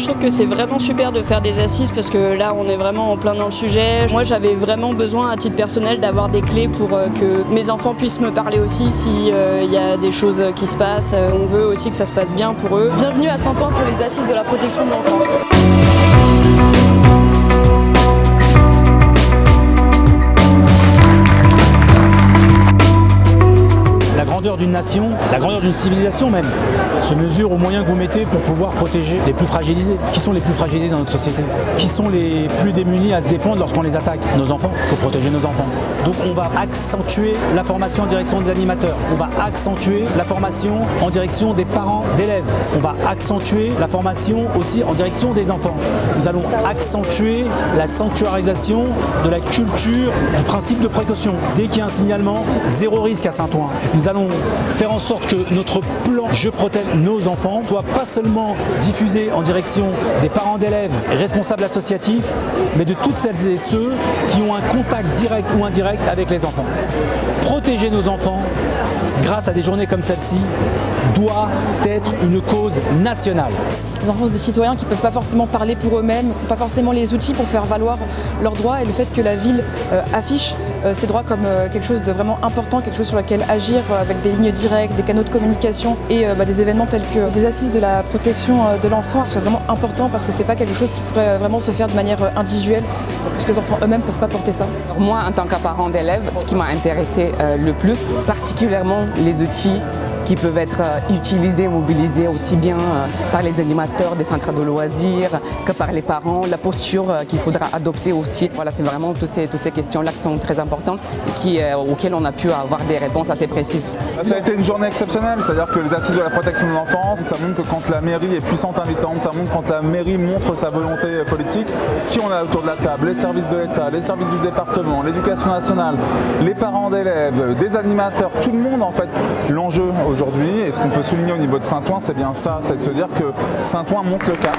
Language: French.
Je trouve que c'est vraiment super de faire des assises parce que là on est vraiment en plein dans le sujet. Moi j'avais vraiment besoin à titre personnel d'avoir des clés pour que mes enfants puissent me parler aussi s'il y a des choses qui se passent. On veut aussi que ça se passe bien pour eux. Bienvenue à Saint-Ouen pour les assises de la protection de l'enfant. La grandeur d'une nation, la grandeur d'une civilisation même, se mesure aux moyens que vous mettez pour pouvoir protéger les plus fragilisés. Qui sont les plus fragilisés dans notre société? Qui sont les plus démunis à se défendre lorsqu'on les attaque? Nos enfants. Il faut protéger nos enfants. Donc on va accentuer la formation en direction des animateurs. On va accentuer la formation en direction des parents d'élèves. On va accentuer la formation aussi en direction des enfants. Nous allons accentuer la sanctuarisation de la culture du principe de précaution. Dès qu'il y a un signalement, zéro risque à Saint-Ouen. Nous allons faire en sorte que notre plan « Je protège nos enfants » soit pas seulement diffusé en direction des parents d'élèves et responsables associatifs, mais de toutes celles et ceux qui ont un contact direct ou indirect avec les enfants. Protéger nos enfants, grâce à des journées comme celle-ci, doit être une cause nationale. Les enfants, c'est des citoyens qui ne peuvent pas forcément parler pour eux-mêmes, n'ont pas forcément les outils pour faire valoir leurs droits, et le fait que la ville affiche ces droits comme quelque chose de vraiment important, quelque chose sur lequel agir avec des lignes directes, des canaux de communication et des événements tels que des assises de la protection de l'enfant, c'est vraiment important parce que c'est pas quelque chose qui pourrait vraiment se faire de manière individuelle parce que les enfants eux-mêmes ne peuvent pas porter ça. Alors moi, en tant que parent d'élève, ce qui m'a intéressé le plus, particulièrement les outils qui peuvent être utilisés, mobilisés aussi bien par les animateurs des centres de loisirs que par les parents, la posture qu'il faudra adopter aussi. Voilà, c'est vraiment toutes ces questions-là qui sont très importantes et auxquelles on a pu avoir des réponses assez précises. Ça a été une journée exceptionnelle, c'est-à-dire que les assises de la protection de l'enfance, ça montre que quand la mairie est puissante invitante, ça montre quand la mairie montre sa volonté politique, qui on a autour de la table, les services de l'État, les services du département, l'éducation nationale, les parents d'élèves, des animateurs, tout le monde en fait. L'enjeu aujourd'hui, et ce qu'on peut souligner au niveau de Saint-Ouen, c'est bien ça, c'est de se dire que Saint-Ouen monte le cap.